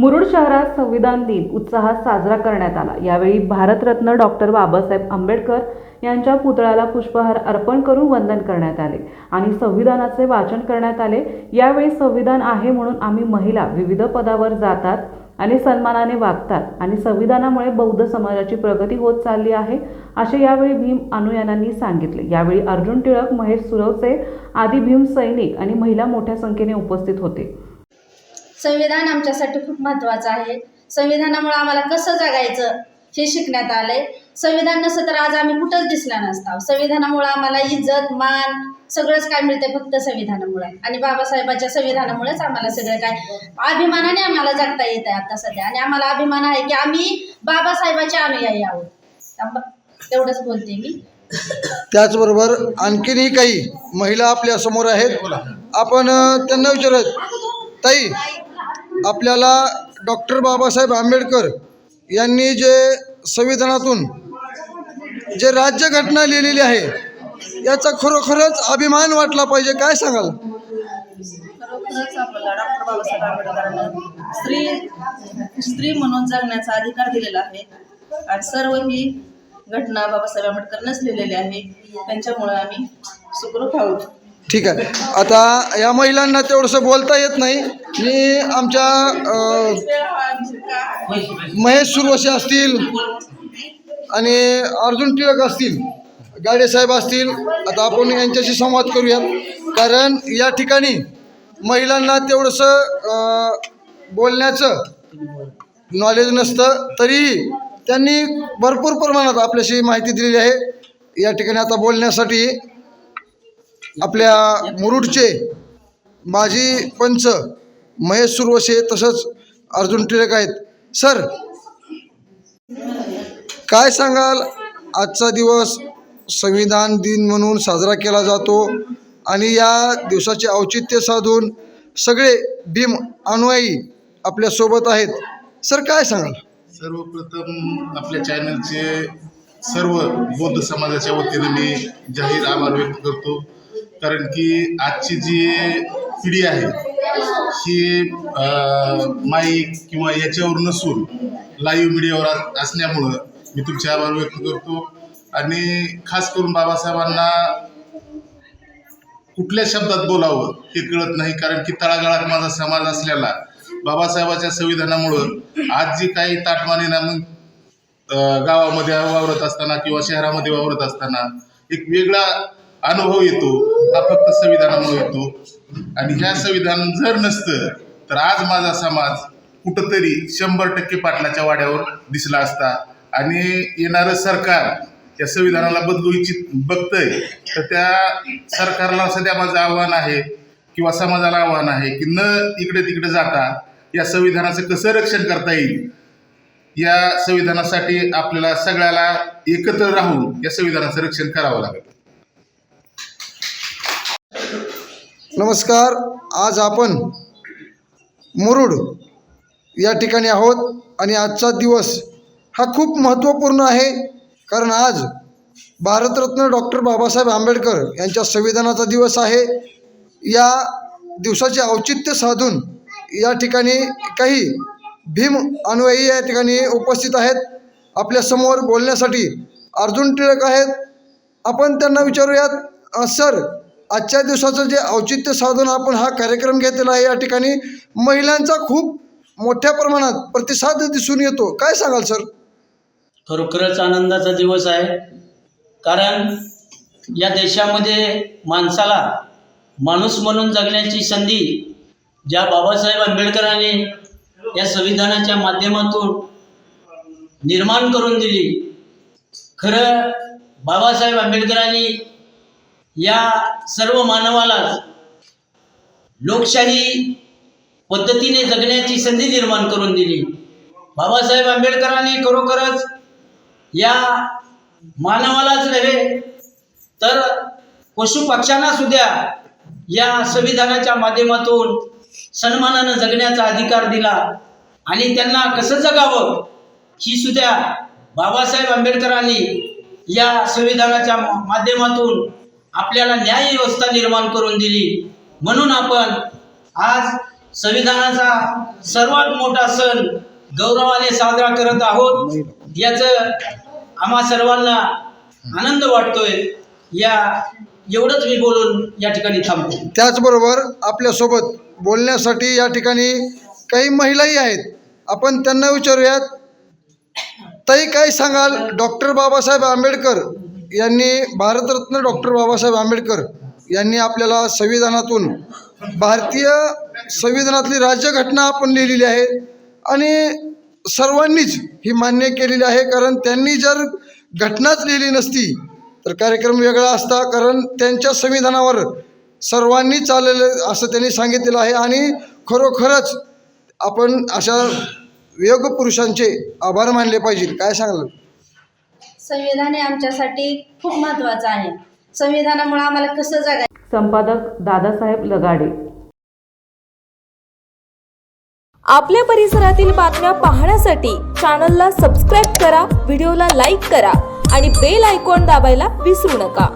मुरुड शहरात संविधान दिन उत्साहात साजरा करण्यात आला। यावेळी भारतरत्न डॉक्टर बाबासाहेब आंबेडकर यांच्या पुतळ्याला पुष्पहार अर्पण करून वंदन करण्यात आले आणि संविधानाचे वाचन करण्यात आले। यावेळी संविधान आहे म्हणून आम्ही महिला विविध पदावर जातात आणि सन्मानाने वागतात आणि संविधानामुळे बौद्ध समाजाची प्रगती होत चालली आहे असे यावेळी भीम अनुयायांनी सांगितले। यावेळी अर्जुन टिळक, महेश सुरवसे आदी भीम सैनिक आणि महिला मोठ्या संख्येने उपस्थित होते। संविधान आमच्यासाठी खूप महत्त्वाचं आहे। संविधानामुळे आम्हाला कसं जगायचं हे शिकण्यात आलंय। संविधान नसतं तर आज आम्ही कुठंच दिसला नसतो। संविधानामुळे आम्हाला इज्जत, मान सगळंच काय मिळते फक्त संविधानामुळे आणि बाबासाहेबांच्या संविधानामुळेच आम्हाला सगळं काय अभिमानाने आम्हाला जगता येत आहे आता सध्या। आणि आम्हाला अभिमान आहे की आम्ही बाबासाहेबांचे अनुयायी आहोत। तेवढंच बोलते मी। त्याचबरोबर आणखीनही काही महिला आपल्या समोर आहेत, आपण त्यांना विचारत, ताई आपल्याला डॉक्टर बाबासाहेब आंबेडकर यांनी जे संविधानातून जे राज्यघटना लिहिलेली आहे याचा खरोखरच अभिमान वाटला पाहिजे, काय सांगाल? खरोखरच आपल्याला डॉक्टर बाबासाहेब आंबेडकरांना स्त्री म्हणून जगण्याचा अधिकार दिलेला आहे आणि सर्व ही घटना बाबासाहेब आंबेडकरनंच लिहिलेली आहे। त्यांच्यामुळे आम्ही सुखरूप आहोत। ठीक आहे, आता या महिलांना तेवढंसं बोलता येत नाही। मी आमच्या महेश सुरवसे असतील आणि अर्जुन टिळक असतील, गाडे साहेब असतील, आता आपण यांच्याशी संवाद करूयात, कारण या ठिकाणी महिलांना तेवढंसं बोलण्याचं नॉलेज नसतं, तरीही त्यांनी भरपूर प्रमाणात आपल्याशी माहिती दिलेली आहे। या ठिकाणी आता बोलण्यासाठी आपल्या मुरुडचे माजी पंच महेश सुरवसे तसंच अर्जुन टिळक आहेत। सर, काय सांगाल? आजचा दिवस संविधान दिन म्हणून साजरा केला जातो आणि या दिवसाचे औचित्य साधून सगळे भीम अनुयायी आपल्यासोबत आहेत। सर, काय सांगाल? सर्वप्रथम आपल्या चॅनलचे सर्व बौद्ध समाजाच्या वतीने मी जाहीर आभार व्यक्त करतो, कारण की आजची जी पिढी आहे ही माईक किंवा याच्यावर नसून लाईव्ह मीडियावर असल्यामुळं मी तुमचे आभार व्यक्त करतो। आणि खास करून बाबासाहेबांना कुठल्या शब्दात बोलावं हे कळत नाही, कारण की तळागाळात माझा समाज असलेला बाबासाहेबाच्या संविधानामुळं आज जी काही ताटमानेना मग गावामध्ये वावरत असताना किंवा शहरामध्ये वावरत असताना एक वेगळा अनुभव येतो, हा फक्त संविधानामुळे येतो। आणि ह्या संविधान जर नसतं तर आज माझा समाज कुठंतरी 100% पाटलाच्या वाड्यावर दिसला असता। आणि येणारं सरकार या संविधानाला बदलू इच्छित बघतंय, तर त्या सरकारला सध्या माझं आव्हान आहे किंवा समाजाला आव्हान आहे की न इकडे तिकडे जाता या संविधानाचं कसं रक्षण करता येईल, या संविधानासाठी आपल्याला सगळ्याला एकत्र राहून या संविधानाचं रक्षण करावं लागेल। नमस्कार, आज आपण मुरुड या ठिकाणी आहोत आणि आजचा दिवस हा खूप महत्त्वपूर्ण आहे, कारण आज भारतरत्न डॉक्टर बाबासाहेब आंबेडकर यांच्या संविधानाचा दिवस आहे। या दिवसाचे औचित्य साधून या ठिकाणी काही भीम अनुयायी या ठिकाणी उपस्थित आहेत। आपल्यासमोर बोलण्यासाठी अर्जुन टिळक आहेत, आपण त्यांना विचारूयात। सर, आजच्या दिवसाचं जे औचित्य साधून आपण हा कार्यक्रम घेतलेला आहे, या ठिकाणी महिलांचा खूप मोठ्या प्रमाणात प्रतिसाद दिसून येतो, काय सांगाल सर? खरोखरच आनंदाचा दिवस आहे, कारण या देशामध्ये माणसाला माणूस म्हणून जगण्याची संधी ज्या बाबासाहेब आंबेडकरांनी या संविधानाच्या माध्यमातून निर्माण करून दिली। खरं बाबासाहेब आंबेडकरांनी या सर्व मानवाला लोकशाही पद्धतीने जगण्याची संधी निर्माण करून दिली। बाबासाहेब आंबेडकरांनी खरोखरच या मानवालाच नव्हे तर पशुपक्ष्यांना सुद्धा या संविधानाच्या माध्यमातून सन्मानानं जगण्याचा अधिकार दिला आणि त्यांना कसं जगावं ही सुद्धा बाबासाहेब आंबेडकरांनी या संविधानाच्या माध्यमातून आपल्याला न्याय व्यवस्था निर्माण करून दिली। म्हणून आपण आज संविधानाचा सर्वात मोठा सण गौरवाने साजरा करत आहोत, याचं आम्हा सर्वांना आनंद वाटतोय. एवढंच मी बोलून या ठिकाणी थांबतो. त्याचबरोबर आपल्यासोबत बोलण्यासाठी या ठिकाणी काही महिलाही आहेत. आपण त्यांना विचारूयात. ताई, काय सांगाल? डॉक्टर बाबासाहेब आंबेडकर यांनी, भारतरत्न डॉक्टर बाबासाहेब आंबेडकर यांनी आपल्याला संविधानातून, भारतीय संविधानातली राज्यघटना आपण लिहिलेली आहे आणि सर्वांनीच ही मान्य केलेली आहे. कारण त्यांनी जर घटनाच लिहिली नसती तर कार्यक्रम वेगळा असता. कारण त्यांच्या संविधानावर सर्वांनी चाललेलं असं त्यांनी सांगितलेलं आहे आणि खरोखरच आपण अशा योग पुरुषांचे आभार मानले पाहिजे. काय सांगाल? संविधान हे आमच्यासाठी खूप महत्त्वाचं आहे. संविधानामुळे आम्हाला कसं जगायचं. संपादक दादासाहेब लगाडे. आपल्या परिसरातील बातम्या पाहण्यासाठी चॅनलला सबस्क्राईब करा, व्हिडिओला लाईक करा आणि बेल आयकॉन दाबायला विसरू नका.